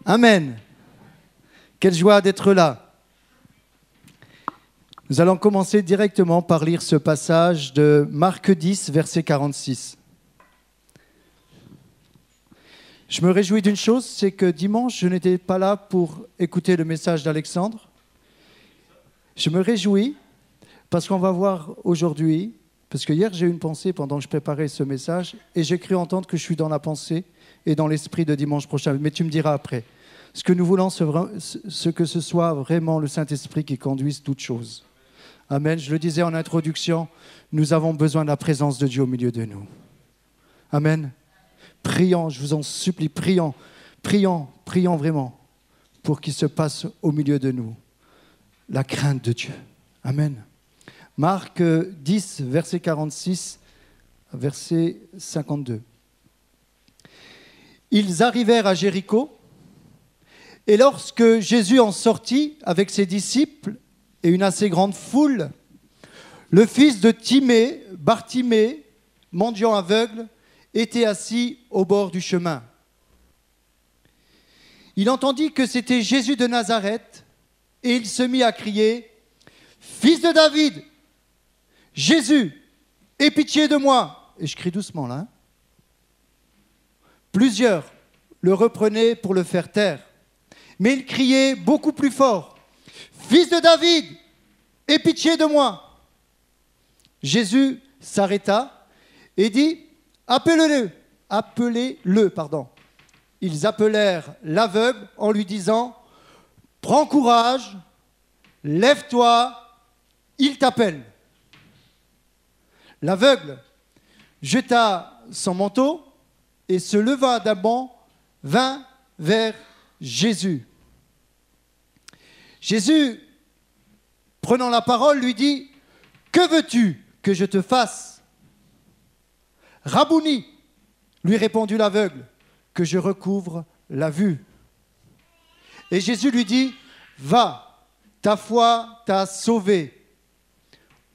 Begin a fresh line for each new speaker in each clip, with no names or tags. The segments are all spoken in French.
Amen. Quelle joie d'être là. Nous allons commencer directement par lire ce passage de Marc 10, verset 46. Je me réjouis d'une chose, c'est que dimanche, je n'étais pas là pour écouter le message d'Alexandre. Je me réjouis parce qu'on va voir aujourd'hui, parce que hier j'ai eu une pensée pendant que je préparais ce message et j'ai cru entendre que je suis dans la pensée et dans l'esprit de dimanche prochain. Mais tu me diras après. Ce que nous voulons, c'est que ce soit vraiment le Saint-Esprit qui conduise toutes choses. Amen. Je le disais en introduction, nous avons besoin de la présence de Dieu au milieu de nous. Amen. Prions, je vous en supplie, prions vraiment pour qu'il se passe au milieu de nous la crainte de Dieu. Amen. Marc 10, verset 46, verset 52. Ils arrivèrent à Jéricho, et lorsque Jésus en sortit avec ses disciples et une assez grande foule, le fils de Timée, Bartimée, mendiant aveugle, était assis au bord du chemin. Il entendit que c'était Jésus de Nazareth, et il se mit à crier « Fils de David, Jésus, aie pitié de moi !» Et je crie doucement là. Plusieurs le reprenaient pour le faire taire. Mais il criait beaucoup plus fort « Fils de David, aie pitié de moi !» Jésus s'arrêta et dit « Appelez-le !» Ils appelèrent l'aveugle en lui disant « Prends courage, lève-toi, il t'appelle. » L'aveugle jeta son manteau et se leva d'un bond, vint vers Jésus. Jésus, prenant la parole, lui dit « Que veux-tu que je te fasse ?» « Rabouni !» lui répondit l'aveugle, « que je recouvre la vue. » Et Jésus lui dit « Va, ta foi t'a sauvé. »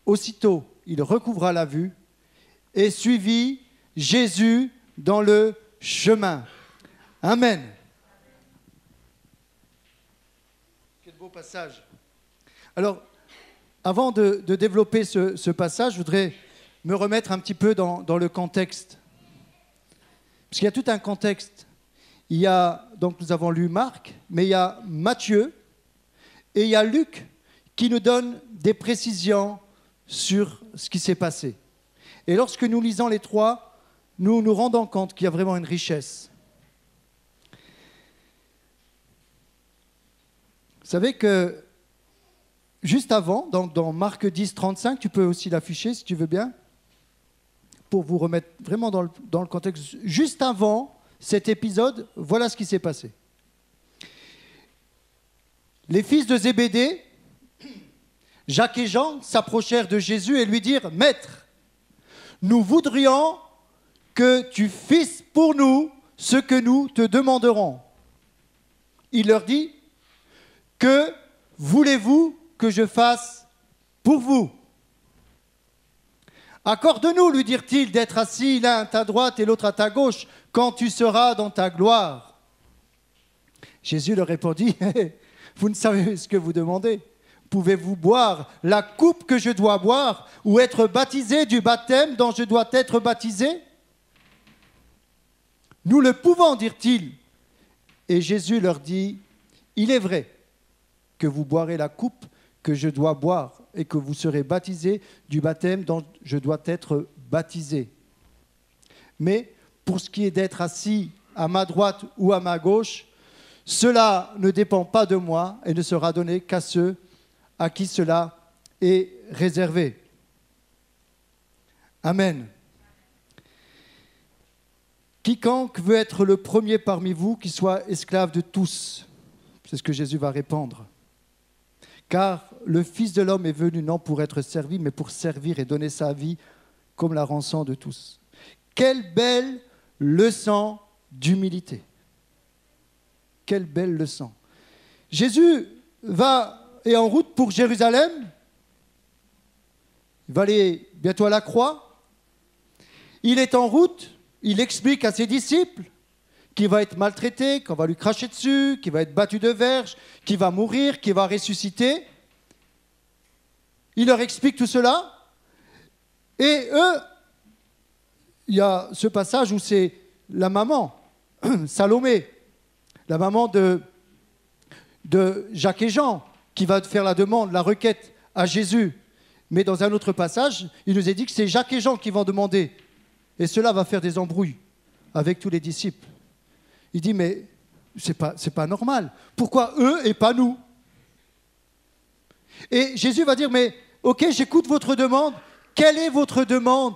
Aussitôt, il recouvra la vue et suivit Jésus dans le chemin. Amen. Quel beau passage. Alors, avant de développer ce passage, je voudrais me remettre un petit peu dans le contexte. Parce qu'il y a tout un contexte. Il y a, donc nous avons lu Marc, mais il y a Matthieu et il y a Luc qui nous donne des précisions sur ce qui s'est passé. Et lorsque nous lisons les trois, nous nous rendons compte qu'il y a vraiment une richesse. Vous savez que juste avant, donc dans Marc 10, 35, tu peux aussi l'afficher si tu veux bien, pour vous remettre vraiment dans le contexte. Juste avant cet épisode, voilà ce qui s'est passé. Les fils de Zébédée, Jacques et Jean, s'approchèrent de Jésus et lui dirent « Maître, nous voudrions que tu fasses pour nous ce que nous te demanderons. » Il leur dit « Que voulez-vous que je fasse pour vous ?» « Accorde-nous, lui dirent-ils, d'être assis l'un à ta droite et l'autre à ta gauche, quand tu seras dans ta gloire. » Jésus leur répondit « Vous ne savez ce que vous demandez. Pouvez-vous boire la coupe que je dois boire ou être baptisé du baptême dont je dois être baptisé ?» « Nous le pouvons, dirent-ils. » Et Jésus leur dit « Il est vrai que vous boirez la coupe que je dois boire et que vous serez baptisés du baptême dont je dois être baptisé. Mais pour ce qui est d'être assis à ma droite ou à ma gauche, cela ne dépend pas de moi et ne sera donné qu'à ceux à qui cela est réservé. » Amen. « Quiconque veut être le premier parmi vous, qu'il soit esclave de tous. » C'est ce que Jésus va répondre. « Car le Fils de l'homme est venu non pour être servi, mais pour servir et donner sa vie comme la rançon de tous. » Quelle belle leçon d'humilité. Quelle belle leçon. Jésus est en route pour Jérusalem. Il va aller bientôt à la croix. Il est en route. Il explique à ses disciples qu'il va être maltraité, qu'on va lui cracher dessus, qu'il va être battu de verge, qu'il va mourir, qu'il va ressusciter. Il leur explique tout cela. Et eux, il y a ce passage où c'est la maman, Salomé, la maman de Jacques et Jean, qui va faire la demande, la requête à Jésus. Mais dans un autre passage, il nous est dit que c'est Jacques et Jean qui vont demander. Et cela va faire des embrouilles avec tous les disciples. Il dit, mais c'est pas normal. Pourquoi eux et pas nous? Et Jésus va dire, mais ok, j'écoute votre demande. Quelle est votre demande?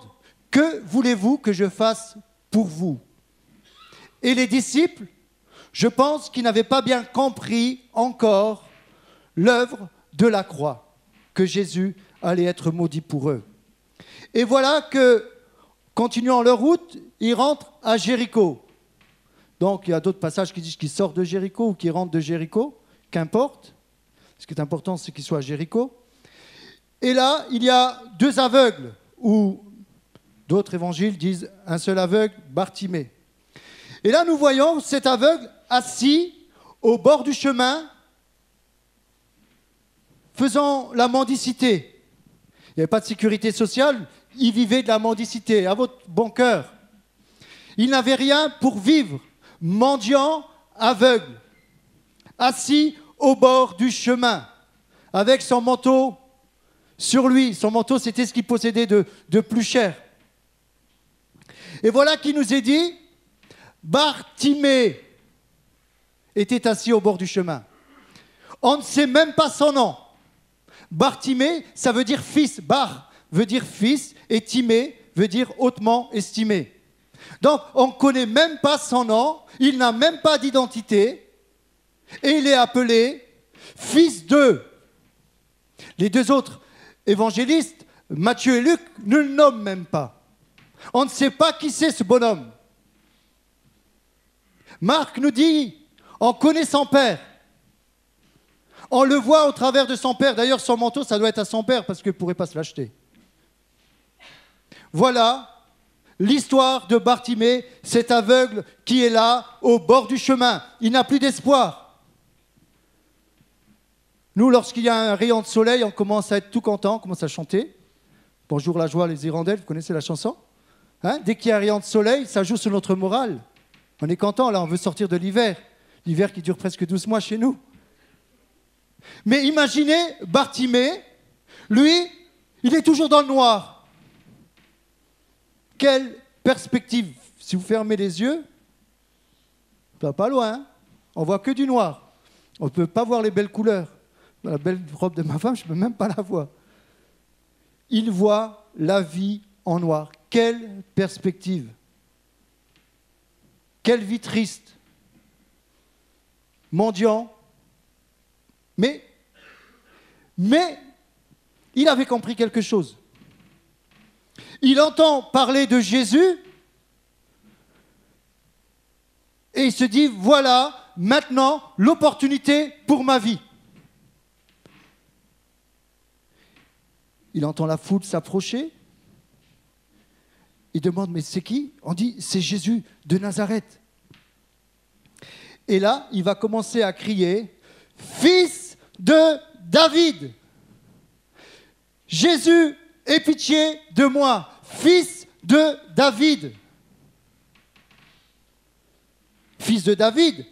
Que voulez-vous que je fasse pour vous? Et les disciples, je pense qu'ils n'avaient pas bien compris encore l'œuvre de la croix, que Jésus allait être maudit pour eux. Et voilà que, continuant leur route, ils rentrent à Jéricho. Donc il y a d'autres passages qui disent qu'ils sortent de Jéricho ou qu'ils rentrent de Jéricho, qu'importe. Ce qui est important, c'est qu'ils soient à Jéricho. Et là, il y a deux aveugles, ou d'autres évangiles disent un seul aveugle, Bartimée. Et là, nous voyons cet aveugle assis au bord du chemin, faisant la mendicité. Il n'y avait pas de sécurité sociale, il vivait de la mendicité, à votre bon cœur. Il n'avait rien pour vivre, mendiant, aveugle, assis au bord du chemin, avec son manteau sur lui. Son manteau, c'était ce qu'il possédait de plus cher. Et voilà qui nous est dit, Bartimée était assis au bord du chemin. On ne sait même pas son nom. Bartimée, ça veut dire fils. Bar veut dire fils et Timée veut dire hautement estimé. Donc, on ne connaît même pas son nom, il n'a même pas d'identité et il est appelé fils de. Les deux autres évangélistes, Matthieu et Luc, ne le nomment même pas. On ne sait pas qui c'est ce bonhomme. Marc nous dit, on connaît son père. On le voit au travers de son père. D'ailleurs, son manteau, ça doit être à son père parce qu'il ne pourrait pas se l'acheter. Voilà l'histoire de Bartimée, cet aveugle qui est là, au bord du chemin. Il n'a plus d'espoir. Nous, lorsqu'il y a un rayon de soleil, on commence à être tout content, on commence à chanter. Bonjour la joie, les hirondelles, vous connaissez la chanson? Hein? Dès qu'il y a un rayon de soleil, ça joue sur notre morale. On est content, là, on veut sortir de l'hiver. L'hiver qui dure presque 12 mois chez nous. Mais imaginez Bartimée, lui, il est toujours dans le noir. Quelle perspective! Si vous fermez les yeux, ça va pas loin, hein? On voit que du noir. On ne peut pas voir les belles couleurs. La belle robe de ma femme, je ne peux même pas la voir. Il voit la vie en noir. Quelle perspective! Quelle vie triste! Mendiant. Mais il avait compris quelque chose. Il entend parler de Jésus et il se dit, voilà maintenant l'opportunité pour ma vie. Il entend la foule s'approcher. Il demande, mais c'est qui? On dit, c'est Jésus de Nazareth. Et là, il va commencer à crier, fils de David. Jésus, aie pitié de moi, fils de David. Fils de David,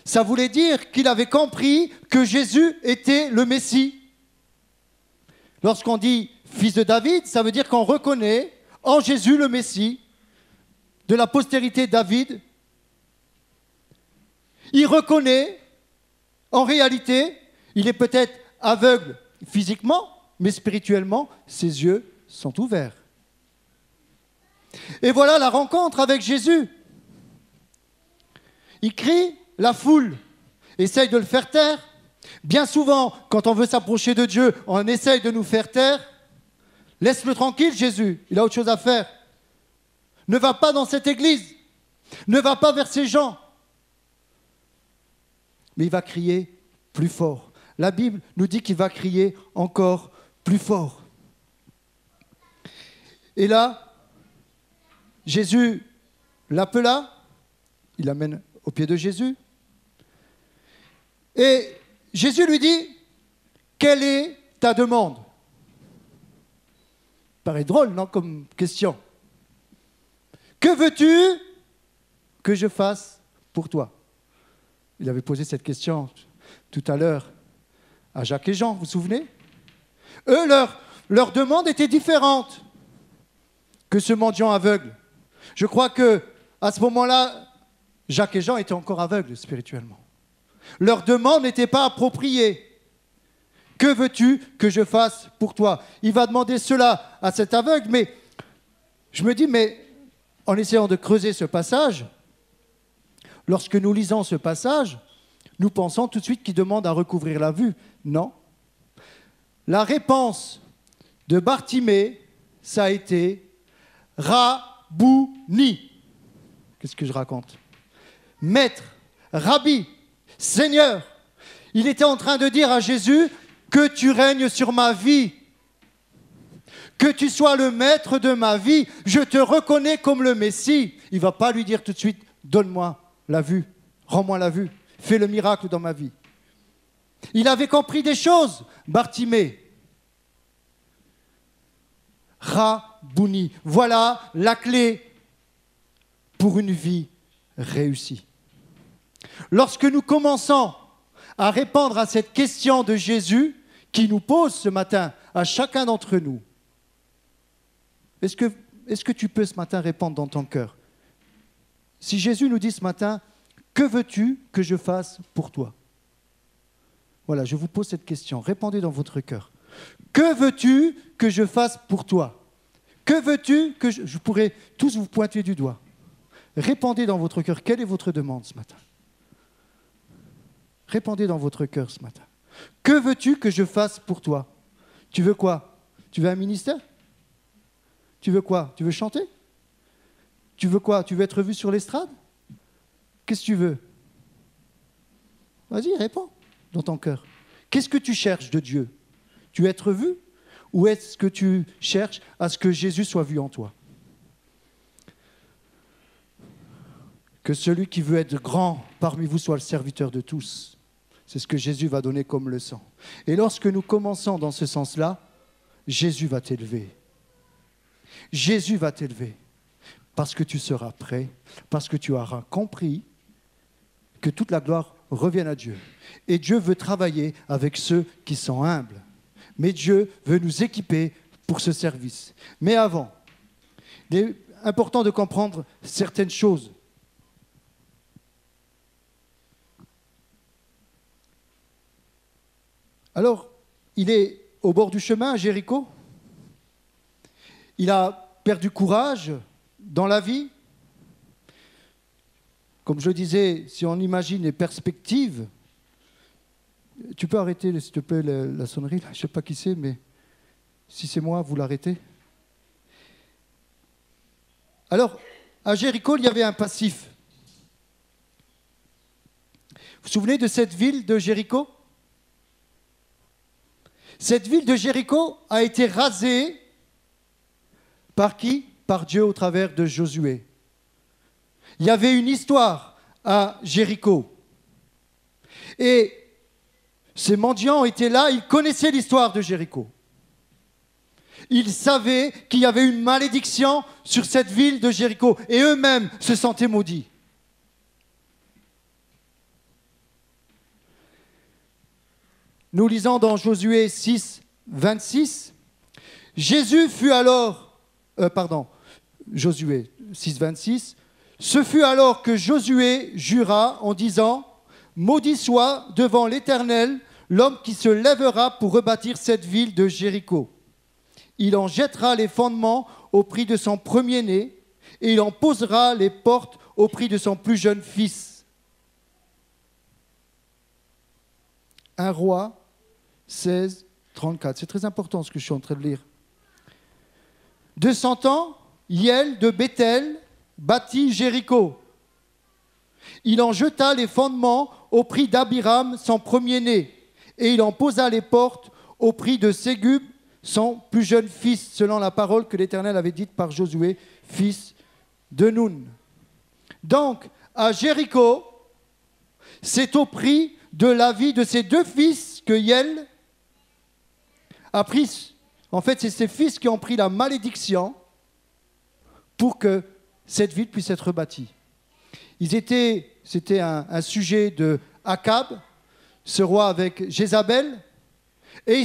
ça voulait dire qu'il avait compris que Jésus était le Messie. Lorsqu'on dit fils de David, ça veut dire qu'on reconnaît en Jésus le Messie, de la postérité de David. Il reconnaît, en réalité, il est peut-être aveugle physiquement, mais spirituellement, ses yeux sont ouverts. Et voilà la rencontre avec Jésus. Il crie, la foule essaye de le faire taire. Bien souvent, quand on veut s'approcher de Dieu, on essaye de nous faire taire. Laisse-le tranquille, Jésus, il a autre chose à faire. Ne va pas dans cette église. Ne va pas vers ces gens. Mais il va crier plus fort. La Bible nous dit qu'il va crier encore plus fort. Et là, Jésus l'appela, il l'amène aux pieds de Jésus. Et Jésus lui dit, quelle est ta demande? Paraît drôle, non, comme question. Que veux-tu que je fasse pour toi? Il avait posé cette question tout à l'heure à Jacques et Jean, vous vous souvenez? Eux, leur demande était différente que ce mendiant aveugle. Je crois que à ce moment-là, Jacques et Jean étaient encore aveugles spirituellement. Leur demande n'était pas appropriée. Que veux-tu que je fasse pour toi? Il va demander cela à cet aveugle, mais je me dis, mais en essayant de creuser ce passage, lorsque nous lisons ce passage, nous pensons tout de suite qu'il demande à recouvrir la vue. Non. La réponse de Bartimée, ça a été Rabouni. Qu'est-ce que je raconte? Maître, Rabbi, Seigneur. Il était en train de dire à Jésus que tu règnes sur ma vie, que tu sois le maître de ma vie. Je te reconnais comme le Messie. Il ne va pas lui dire tout de suite, donne-moi la vue, rends-moi la vue, fais le miracle dans ma vie. Il avait compris des choses, Bartimée. Rabouni, voilà la clé pour une vie réussie. Lorsque nous commençons à répondre à cette question de Jésus qui nous pose ce matin à chacun d'entre nous, est-ce que tu peux ce matin répondre dans ton cœur? Si Jésus nous dit ce matin, que veux-tu que je fasse pour toi? Voilà, je vous pose cette question. Répondez dans votre cœur. Que veux-tu que je fasse pour toi? Que veux-tu que je pourrais tous vous pointer du doigt. Répondez dans votre cœur. Quelle est votre demande ce matin? Répondez dans votre cœur ce matin. Que veux-tu que je fasse pour toi? Tu veux quoi? Tu veux un ministère? Tu veux quoi? Tu veux chanter? Tu veux quoi? Tu veux être vu sur l'estrade? Qu'est-ce que tu veux? Vas-y, réponds dans ton cœur. Qu'est-ce que tu cherches de Dieu? Tu veux être vu? Ou est-ce que tu cherches à ce que Jésus soit vu en toi? Que celui qui veut être grand parmi vous soit le serviteur de tous. C'est ce que Jésus va donner comme leçon. Et lorsque nous commençons dans ce sens-là, Jésus va t'élever. Jésus va t'élever. Parce que tu seras prêt, parce que tu auras compris que toute la gloire revienne à Dieu. Et Dieu veut travailler avec ceux qui sont humbles. Mais Dieu veut nous équiper pour ce service. Mais avant, il est important de comprendre certaines choses. Alors, il est au bord du chemin à Jéricho. Il a perdu courage dans la vie. Comme je le disais, si on imagine les perspectives, tu peux arrêter, s'il te plaît, la sonnerie. Je ne sais pas qui c'est, mais si c'est moi, vous l'arrêtez. Alors, à Jéricho, il y avait un passif. Vous vous souvenez de cette ville de Jéricho? Cette ville de Jéricho a été rasée par qui? Par Dieu au travers de Josué. Il y avait une histoire à Jéricho. Et ces mendiants étaient là, ils connaissaient l'histoire de Jéricho. Ils savaient qu'il y avait une malédiction sur cette ville de Jéricho. Et eux-mêmes se sentaient maudits. Nous lisons dans Josué 6, 26. Josué 6, 26. Ce fut alors que Josué jura en disant « Maudit soit devant l'Éternel l'homme qui se lèvera pour rebâtir cette ville de Jéricho. Il en jettera les fondements au prix de son premier-né et il en posera les portes au prix de son plus jeune fils. » 1 Roi 16, 34. C'est très important ce que je suis en train de lire. 200 ans, Hiel de Béthel bâtit Jéricho. Il en jeta les fondements au prix d'Abiram, son premier-né, et il en posa les portes au prix de Ségub, son plus jeune fils, selon la parole que l'Éternel avait dite par Josué, fils de Nun. Donc, à Jéricho, c'est au prix de la vie de ses 2 fils que Yael a pris. En fait, c'est ses fils qui ont pris la malédiction pour que cette ville puisse être bâtie. C'était un sujet de Akab, ce roi avec Jézabel, et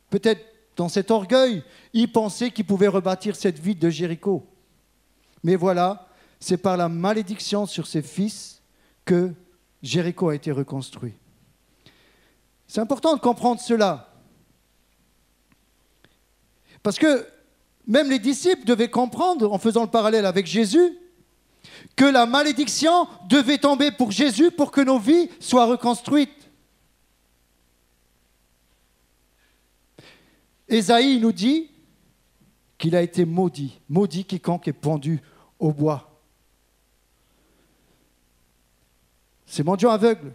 peut-être dans cet orgueil, il pensait qu'il pouvait rebâtir cette ville de Jéricho. Mais voilà, c'est par la malédiction sur ses fils que Jéricho a été reconstruit. C'est important de comprendre cela. Parce que même les disciples devaient comprendre, en faisant le parallèle avec Jésus, que la malédiction devait tomber pour Jésus pour que nos vies soient reconstruites. Ésaïe nous dit qu'il a été maudit, maudit quiconque est pendu au bois. Ces mendiants aveugles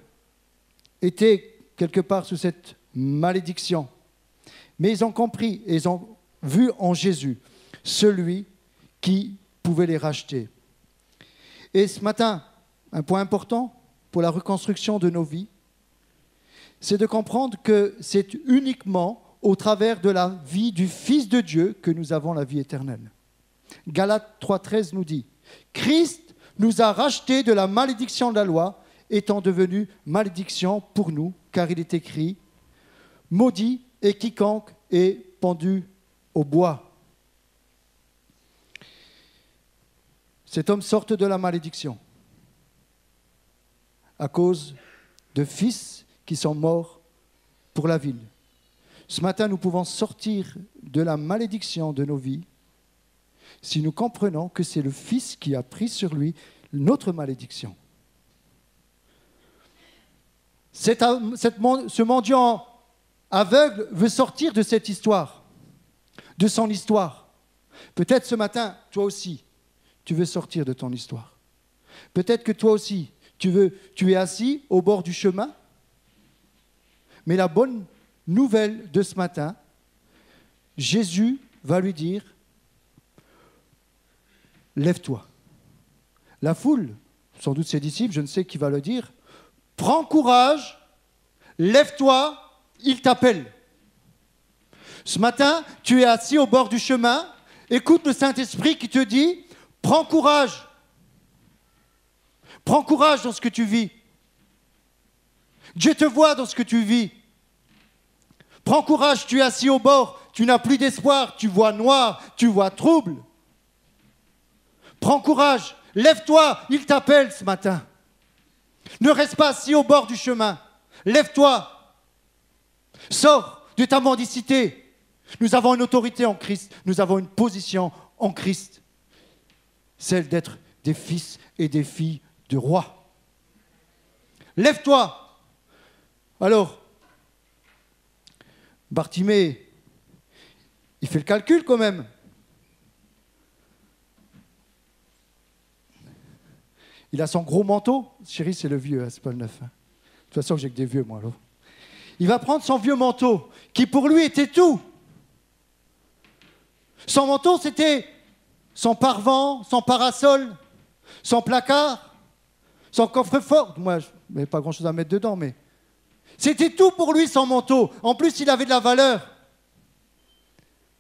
étaient quelque part sous cette malédiction. Mais ils ont compris et ils ont vu en Jésus celui qui pouvait les racheter. Et ce matin, un point important pour la reconstruction de nos vies, c'est de comprendre que c'est uniquement au travers de la vie du Fils de Dieu que nous avons la vie éternelle. Galates 3,13 nous dit « Christ nous a rachetés de la malédiction de la loi, étant devenu malédiction pour nous, car il est écrit « Maudit est quiconque est pendu au bois ». Cet homme sort de la malédiction à cause de fils qui sont morts pour la ville. Ce matin, nous pouvons sortir de la malédiction de nos vies si nous comprenons que c'est le Fils qui a pris sur lui notre malédiction. Ce mendiant aveugle veut sortir de cette histoire, de son histoire. Peut-être ce matin, toi aussi, tu veux sortir de ton histoire. Peut-être que toi aussi, tu es assis au bord du chemin, mais la bonne nouvelle de ce matin, Jésus va lui dire « Lève-toi ». La foule, sans doute ses disciples, je ne sais qui va le dire, « Prends courage, lève-toi, il t'appelle ». Ce matin, tu es assis au bord du chemin, écoute le Saint-Esprit qui te dit « Prends courage ». Prends courage dans ce que tu vis. Dieu te voit dans ce que tu vis. Prends courage, tu es assis au bord, tu n'as plus d'espoir, tu vois noir, tu vois trouble. Prends courage, lève-toi, il t'appelle ce matin. Ne reste pas assis au bord du chemin, lève-toi. Sors de ta mendicité. Nous avons une autorité en Christ, nous avons une position en Christ, celle d'être des fils et des filles de roi. Lève-toi. Alors, Bartimée, il fait le calcul quand même. Il a son gros manteau. Chérie, c'est le vieux, hein, c'est pas le neuf. Hein. De toute façon, j'ai que des vieux, moi. Alors. Il va prendre son vieux manteau, qui pour lui était tout. Son manteau, c'était son pare-vent, son parasol, son placard, son coffre-fort. Moi, je n'avais pas grand-chose à mettre dedans, mais c'était tout pour lui, son manteau. En plus, il avait de la valeur.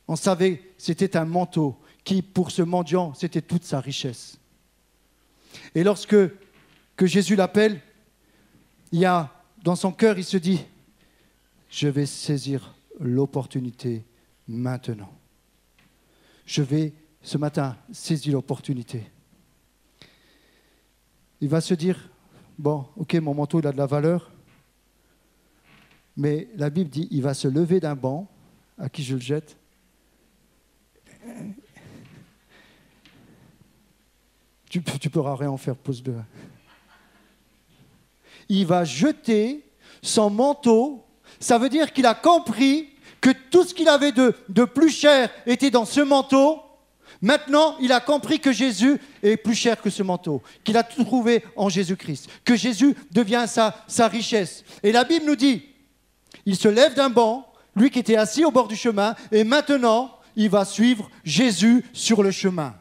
On savait que c'était un manteau qui, pour ce mendiant, c'était toute sa richesse. Et lorsque Jésus l'appelle, il y a, dans son cœur, il se dit, je vais saisir l'opportunité maintenant. Je vais, ce matin, saisir l'opportunité. Il va se dire, bon, ok, mon manteau, il a de la valeur, mais la Bible dit, il va se lever d'un banc, à qui je le jette. Tu pourras rien en faire, pose deux. Il va jeter son manteau. Ça veut dire qu'il a compris que tout ce qu'il avait de plus cher était dans ce manteau. Maintenant, il a compris que Jésus est plus cher que ce manteau, qu'il a tout trouvé en Jésus-Christ, que Jésus devient sa richesse. Et la Bible nous dit, il se lève d'un banc, lui qui était assis au bord du chemin, et maintenant, il va suivre Jésus sur le chemin.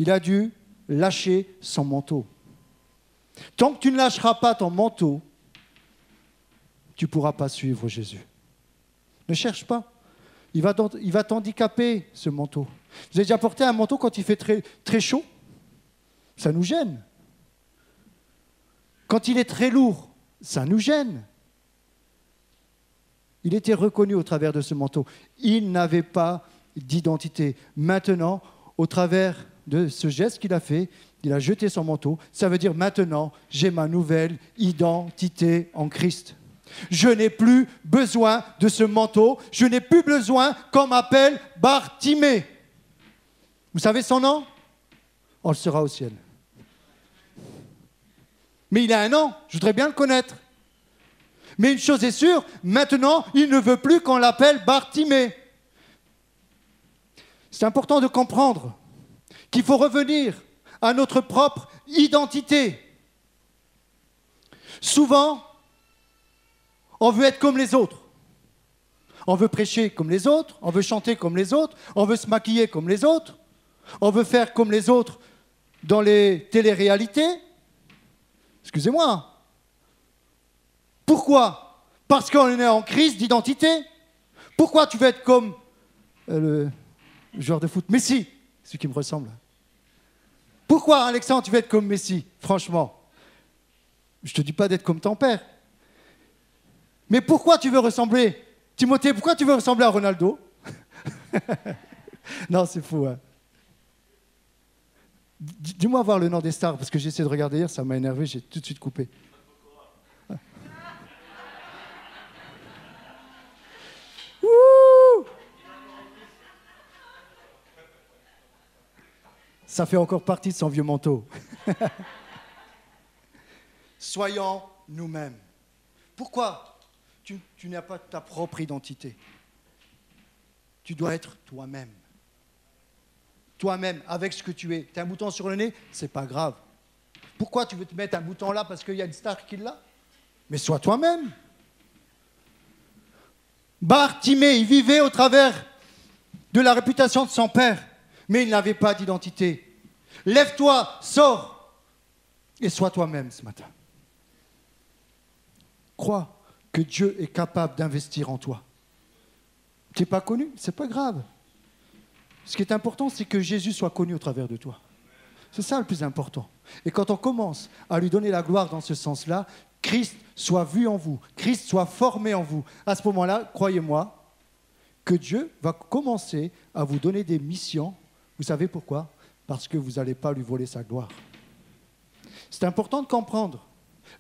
Il a dû lâcher son manteau. Tant que tu ne lâcheras pas ton manteau, tu ne pourras pas suivre Jésus. Ne cherche pas. Il va t'handicaper, ce manteau. Vous avez déjà porté un manteau quand il fait très, très chaud? Ça nous gêne. Quand il est très lourd, ça nous gêne. Il était reconnu au travers de ce manteau. Il n'avait pas d'identité. Maintenant, au travers de ce geste qu'il a fait, il a jeté son manteau. Ça veut dire maintenant, j'ai ma nouvelle identité en Christ. Je n'ai plus besoin de ce manteau. Je n'ai plus besoin qu'on m'appelle Bartimée. Vous savez son nom? On le sera au ciel. Mais il a un nom, je voudrais bien le connaître. Mais une chose est sûre, maintenant, il ne veut plus qu'on l'appelle Bartimée. C'est important de comprendre qu'il faut revenir à notre propre identité. Souvent, on veut être comme les autres. On veut prêcher comme les autres, on veut chanter comme les autres, on veut se maquiller comme les autres, on veut faire comme les autres dans les téléréalités. Excusez-moi. Pourquoi? Parce qu'on est en crise d'identité. Pourquoi tu veux être comme le joueur de foot Messi, celui qui me ressemble. Pourquoi, Alexandre, tu veux être comme Messi? Franchement, je ne te dis pas d'être comme ton père. Mais pourquoi tu veux ressembler? Timothée, pourquoi tu veux ressembler à Ronaldo? Non, c'est fou. Hein. Dis-moi voir le nom des stars, parce que j'ai essayé de regarder hier, ça m'a énervé, j'ai tout de suite coupé. Ouh! Ça fait encore partie de son vieux manteau. Soyons nous-mêmes. Pourquoi tu n'as pas ta propre identité? Tu dois être toi-même. Toi-même, avec ce que tu es. Tu as un bouton sur le nez, c'est pas grave. Pourquoi tu veux te mettre un bouton là parce qu'il y a une star qui l'a? Mais sois toi-même. Bartimée, il vivait au travers de la réputation de son père, mais il n'avait pas d'identité. Lève-toi, sors et sois toi-même ce matin. Crois que Dieu est capable d'investir en toi. Tu n'es pas connu, c'est pas grave. Ce qui est important, c'est que Jésus soit connu au travers de toi. C'est ça le plus important. Et quand on commence à lui donner la gloire dans ce sens-là, Christ soit vu en vous, Christ soit formé en vous. À ce moment-là, croyez-moi, que Dieu va commencer à vous donner des missions. Vous savez pourquoi? Parce que vous n'allez pas lui voler sa gloire. C'est important de comprendre.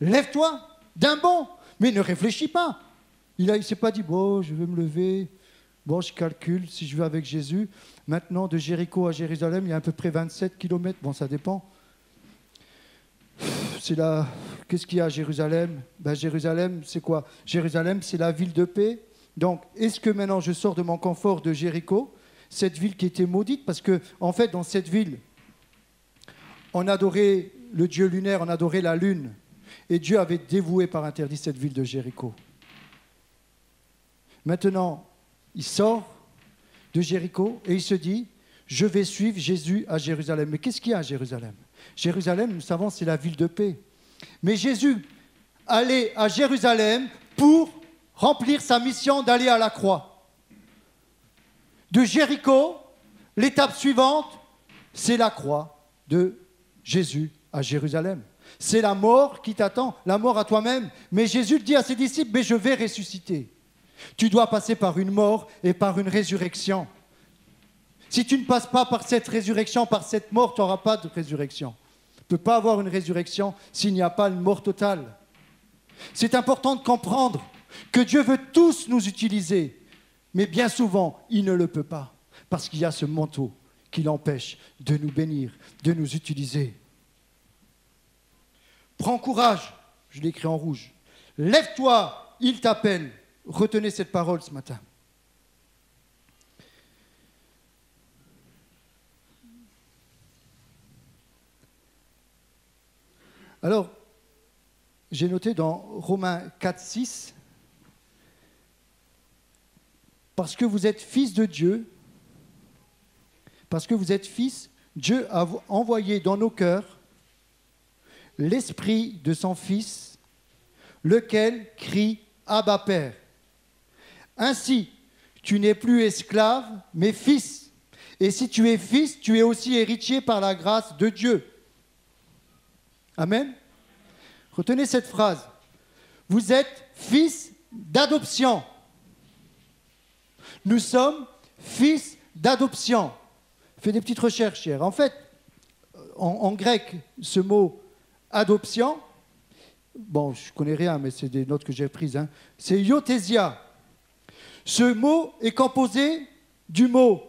Lève-toi d'un bond, mais ne réfléchis pas. Il ne s'est pas dit, bon, je vais me lever, bon, je calcule, si je vais avec Jésus, maintenant de Jéricho à Jérusalem, il y a à peu près 27 kilomètres, bon, ça dépend. C'est là, qu'est-ce qu'il y a à Jérusalem? Ben, Jérusalem, c'est quoi? Jérusalem, c'est la ville de paix. Donc, est-ce que maintenant je sors de mon confort de Jéricho, cette ville qui était maudite, parce que, en fait, dans cette ville, on adorait le dieu lunaire, on adorait la lune, et Dieu avait dévoué par interdit cette ville de Jéricho. Maintenant, il sort de Jéricho et il se dit, je vais suivre Jésus à Jérusalem. Mais qu'est-ce qu'il y a à Jérusalem? Jérusalem, nous savons, c'est la ville de paix. Mais Jésus allait à Jérusalem pour remplir sa mission d'aller à la croix. De Jéricho, l'étape suivante, c'est la croix de Jésus à Jérusalem. C'est la mort qui t'attend, la mort à toi-même. Mais Jésus dit à ses disciples, mais je vais ressusciter. Tu dois passer par une mort et par une résurrection. Si tu ne passes pas par cette résurrection, par cette mort, tu n'auras pas de résurrection. Tu ne peux pas avoir une résurrection s'il n'y a pas une mort totale. C'est important de comprendre que Dieu veut tous nous utiliser, mais bien souvent, il ne le peut pas, parce qu'il y a ce manteau qui l'empêche de nous bénir, de nous utiliser. Prends courage, je l'ai écrit en rouge. Lève-toi, il t'appelle. Retenez cette parole ce matin. Alors, j'ai noté dans Romains 4, 6, parce que vous êtes fils de Dieu, parce que vous êtes fils, Dieu a envoyé dans nos cœurs l'esprit de son Fils, lequel crie « Abba, Père ». Ainsi, tu n'es plus esclave, mais fils. Et si tu es fils, tu es aussi héritier par la grâce de Dieu. Amen. Retenez cette phrase. Vous êtes fils d'adoption. Nous sommes fils d'adoption. Fais des petites recherches hier. En fait, en grec, ce mot adoption, bon, je ne connais rien, mais c'est des notes que j'ai prises, hein, c'est iothesia. Ce mot est composé du mot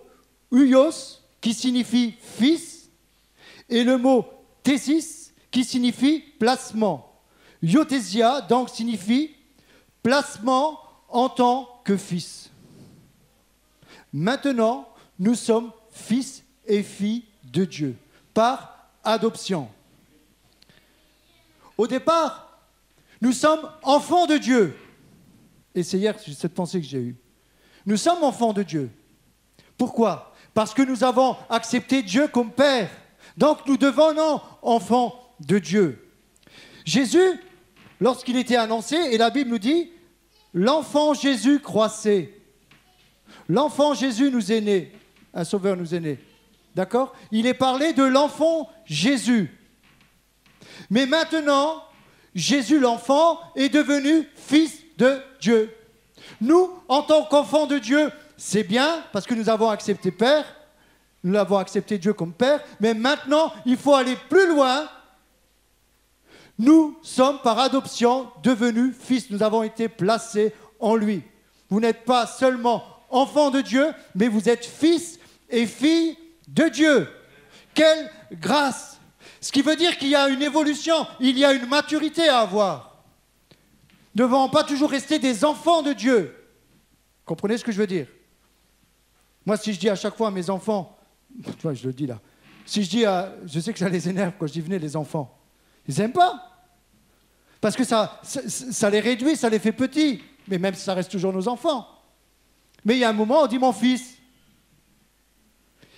huios, qui signifie fils, et le mot thésis, qui signifie placement. Iothesia, donc, signifie placement en tant que fils. Maintenant, nous sommes fils et filles de Dieu, par adoption. Au départ, nous sommes enfants de Dieu. Et c'est hier cette pensée que j'ai eue. Nous sommes enfants de Dieu. Pourquoi ? Parce que nous avons accepté Dieu comme Père. Donc nous devenons enfants de Dieu. Jésus, lorsqu'il était annoncé, et la Bible nous dit, l'enfant Jésus croissait. L'enfant Jésus nous est né. Un sauveur nous est né. D'accord ? Il est parlé de l'enfant Jésus. Mais maintenant, Jésus l'enfant est devenu fils de Dieu. Nous, en tant qu'enfants de Dieu, c'est bien parce que nous avons accepté Père, nous avons accepté Dieu comme Père, mais maintenant, il faut aller plus loin. Nous sommes par adoption devenus fils, nous avons été placés en lui. Vous n'êtes pas seulement enfants de Dieu, mais vous êtes fils et filles de Dieu. Quelle grâce! Ce qui veut dire qu'il y a une évolution, il y a une maturité à avoir. Nous ne devons pas toujours rester des enfants de Dieu. Comprenez ce que je veux dire? Moi, si je dis à chaque fois à mes enfants, tu vois, je le dis là, si je dis je sais que ça les énerve quand je dis venez les enfants, ils n'aiment pas. Parce que ça les réduit, ça les fait petits. Mais même si ça reste toujours nos enfants. Mais il y a un moment, on dit mon fils.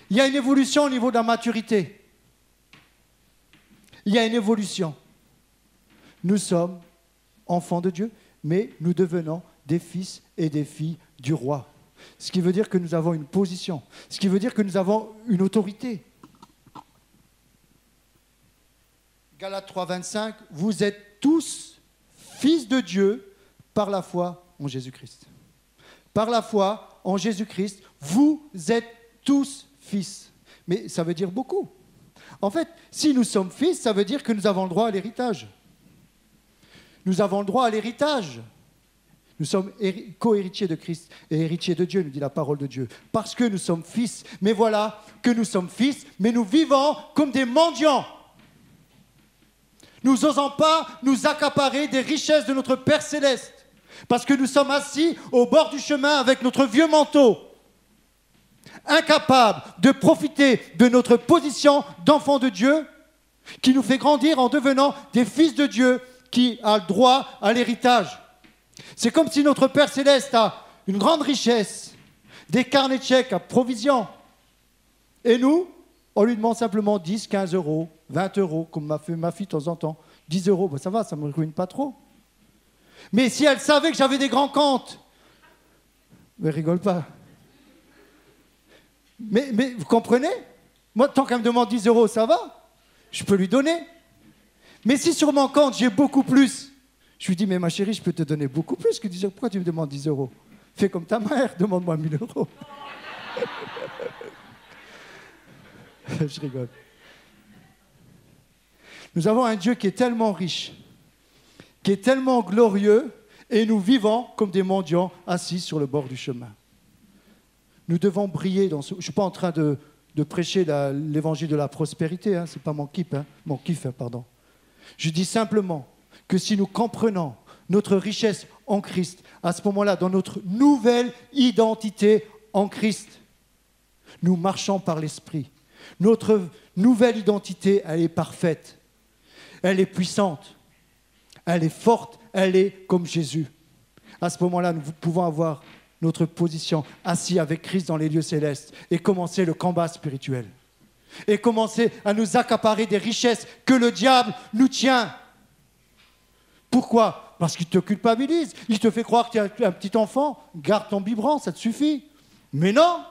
Il y a une évolution au niveau de la maturité. Il y a une évolution. Nous sommes enfants de Dieu, mais nous devenons des fils et des filles du roi. Ce qui veut dire que nous avons une position. Ce qui veut dire que nous avons une autorité. Galates 3, 25, vous êtes tous fils de Dieu par la foi en Jésus-Christ. Par la foi en Jésus-Christ, vous êtes tous fils. Mais ça veut dire beaucoup. En fait, si nous sommes fils, ça veut dire que nous avons le droit à l'héritage. Nous avons le droit à l'héritage. Nous sommes co-héritiers de Christ et héritiers de Dieu, nous dit la parole de Dieu. Parce que nous sommes fils. Mais voilà que nous sommes fils, mais nous vivons comme des mendiants. Nous n'osons pas nous accaparer des richesses de notre Père Céleste. Parce que nous sommes assis au bord du chemin avec notre vieux manteau. Incapables de profiter de notre position d'enfants de Dieu qui nous fait grandir en devenant des fils de Dieu qui a le droit à l'héritage. C'est comme si notre Père Céleste a une grande richesse, des carnets de chèques à provision. Et nous, on lui demande simplement 10, 15 euros, 20 euros, comme m'a fait ma fille de temps en temps. 10 euros, ben ça va, ça ne me ruine pas trop. Mais si elle savait que j'avais des grands comptes, ne rigole pas. Mais vous comprenez? Moi, tant qu'elle me demande 10 euros, ça va. Je peux lui donner. Mais si sur mon compte, j'ai beaucoup plus, je lui dis, mais ma chérie, je peux te donner beaucoup plus que 10 euros. Pourquoi tu me demandes 10 euros? Fais comme ta mère, demande-moi 1000 euros. Je rigole. Nous avons un Dieu qui est tellement riche, qui est tellement glorieux, et nous vivons comme des mendiants assis sur le bord du chemin. Nous devons briller dans ce... Je ne suis pas en train de prêcher l'évangile de la prospérité, hein, ce n'est pas mon kiff, pardon. Je dis simplement que si nous comprenons notre richesse en Christ, à ce moment-là, dans notre nouvelle identité en Christ, nous marchons par l'Esprit. Notre nouvelle identité, elle est parfaite, elle est puissante, elle est forte, elle est comme Jésus. À ce moment-là, nous pouvons avoir notre position assis avec Christ dans les lieux célestes et commencer le combat spirituel. et commencer à nous accaparer des richesses que le diable nous tient. Pourquoi? Parce qu'il te culpabilise. Il te fait croire que tu es un petit enfant. Garde ton biberon, ça te suffit. Mais non.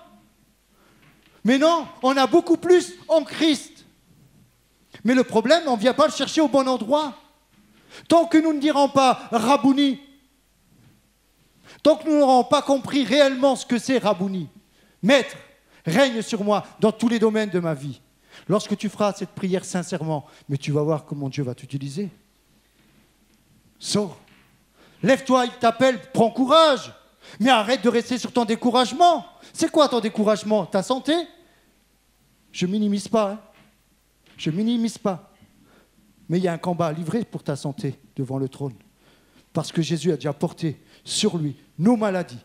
Mais non, on a beaucoup plus en Christ. Mais le problème, on ne vient pas le chercher au bon endroit. Tant que nous ne dirons pas Rabouni, tant que nous n'aurons pas compris réellement ce que c'est Rabouni, Maître, règne sur moi dans tous les domaines de ma vie. Lorsque tu feras cette prière sincèrement, mais tu vas voir comment Dieu va t'utiliser. Sors, lève-toi, il t'appelle, prends courage. Mais arrête de rester sur ton découragement. C'est quoi ton découragement? Ta santé? Je ne minimise pas. Hein. Je ne minimise pas. Mais il y a un combat à livrer pour ta santé devant le trône. Parce que Jésus a déjà porté sur lui nos maladies,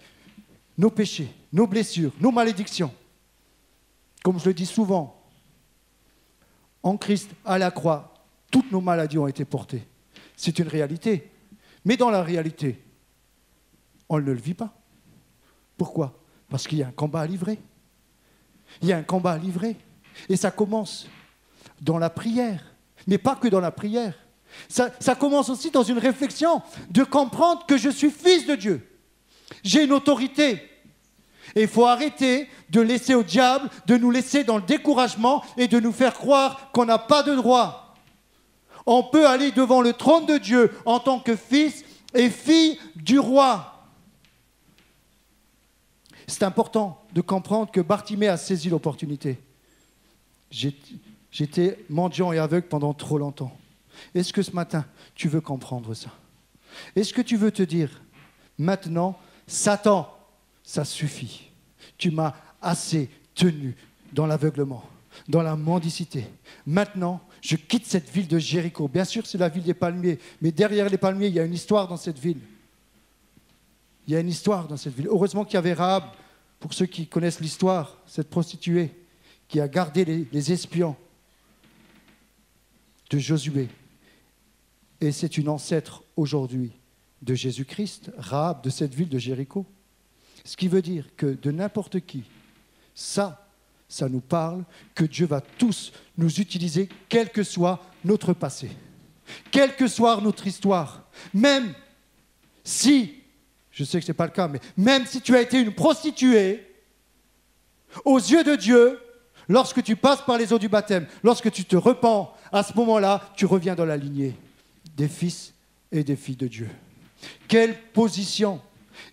nos péchés, nos blessures, nos malédictions. Comme je le dis souvent, en Christ, à la croix, toutes nos maladies ont été portées. C'est une réalité. Mais dans la réalité, on ne le vit pas. Pourquoi? Parce qu'il y a un combat à livrer. Il y a un combat à livrer. Et ça commence dans la prière. Mais pas que dans la prière. Ça commence aussi dans une réflexion de comprendre que je suis fils de Dieu. J'ai une autorité. Et il faut arrêter de laisser au diable, de nous laisser dans le découragement et de nous faire croire qu'on n'a pas de droit. On peut aller devant le trône de Dieu en tant que fils et fille du roi. C'est important de comprendre que Bartimée a saisi l'opportunité. J'étais mendiant et aveugle pendant trop longtemps. Est-ce que ce matin, tu veux comprendre ça? Est-ce que tu veux te dire, maintenant, Satan, ça suffit. Tu m'as assez tenu dans l'aveuglement, dans la mendicité. Maintenant, je quitte cette ville de Jéricho. Bien sûr, c'est la ville des palmiers, mais derrière les palmiers, il y a une histoire dans cette ville. Il y a une histoire dans cette ville. Heureusement qu'il y avait Rahab, pour ceux qui connaissent l'histoire, cette prostituée qui a gardé les espions de Josué. Et c'est une ancêtre aujourd'hui de Jésus-Christ, Rahab, de cette ville de Jéricho. Ce qui veut dire que de n'importe qui, ça nous parle que Dieu va tous nous utiliser, quel que soit notre passé, quelle que soit notre histoire. Même si, je sais que ce n'est pas le cas, mais même si tu as été une prostituée, aux yeux de Dieu, lorsque tu passes par les eaux du baptême, lorsque tu te repens, à ce moment-là, tu reviens dans la lignée des fils et des filles de Dieu. Quelle position!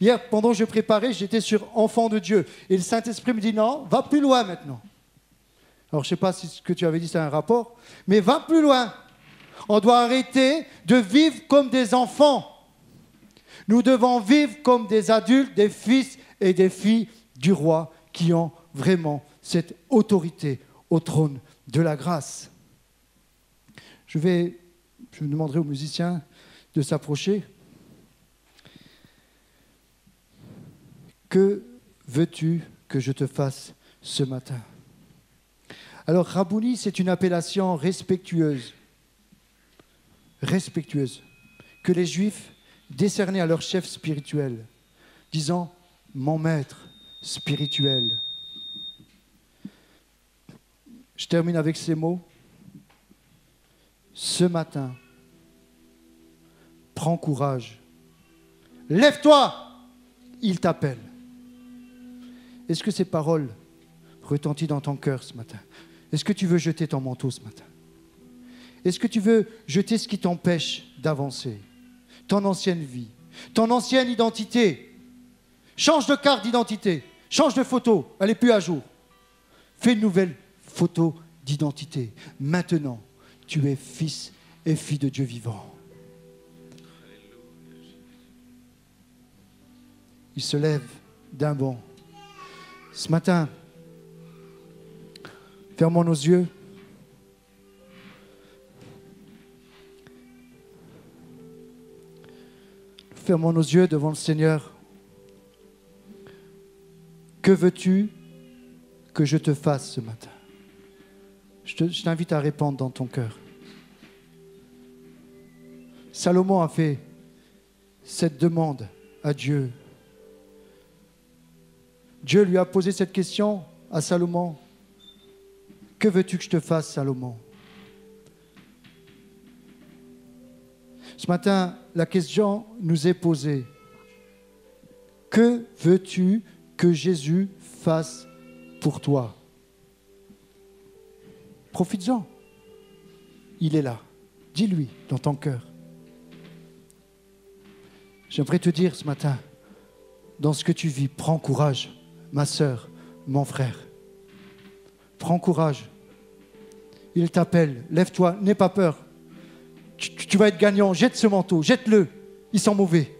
Hier, pendant que je préparais, j'étais sur Enfant de Dieu. Et le Saint-Esprit me dit, non, va plus loin maintenant. Alors, je ne sais pas si ce que tu avais dit, c'est un rapport, mais va plus loin. On doit arrêter de vivre comme des enfants. Nous devons vivre comme des adultes, des fils et des filles du roi qui ont vraiment cette autorité au trône de la grâce. Je demanderai aux musiciens de s'approcher. Que veux-tu que je te fasse ce matin? Alors, Rabouni, c'est une appellation respectueuse, que les Juifs décernaient à leur chef spirituel, disant « mon maître spirituel ». Je termine avec ces mots. Ce matin, prends courage. Lève-toi, il t'appelle. Est-ce que ces paroles retentissent dans ton cœur ce matin? Est-ce que tu veux jeter ton manteau ce matin? Est-ce que tu veux jeter ce qui t'empêche d'avancer? Ton ancienne vie, ton ancienne identité. Change de carte d'identité, change de photo, elle n'est plus à jour. Fais une nouvelle photo d'identité. Maintenant, tu es fils et fille de Dieu vivant. Il se lève d'un bond. Ce matin, fermons nos yeux. Fermons nos yeux devant le Seigneur. Que veux-tu que je te fasse ce matin? Je t'invite à répondre dans ton cœur. Salomon a fait cette demande à Dieu. Dieu lui a posé cette question à Salomon. Que veux-tu que je te fasse, Salomon? Ce matin, la question nous est posée. Que veux-tu que Jésus fasse pour toi? Profites-en. Il est là. Dis-lui dans ton cœur. J'aimerais te dire ce matin, dans ce que tu vis, prends courage, ma sœur, mon frère. Prends courage. Il t'appelle. Lève-toi, n'aie pas peur. Tu vas être gagnant. Jette ce manteau, jette-le. Ils sont mauvais.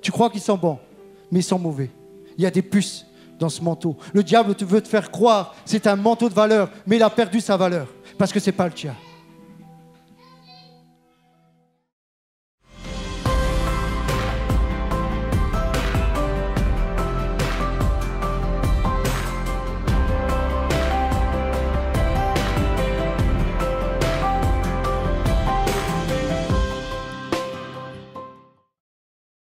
Tu crois qu'ils sont bons, mais ils sont mauvais. Il y a des puces dans ce manteau. Le diable veut te faire croire que c'est un manteau de valeur, mais il a perdu sa valeur parce que ce n'est pas le tien.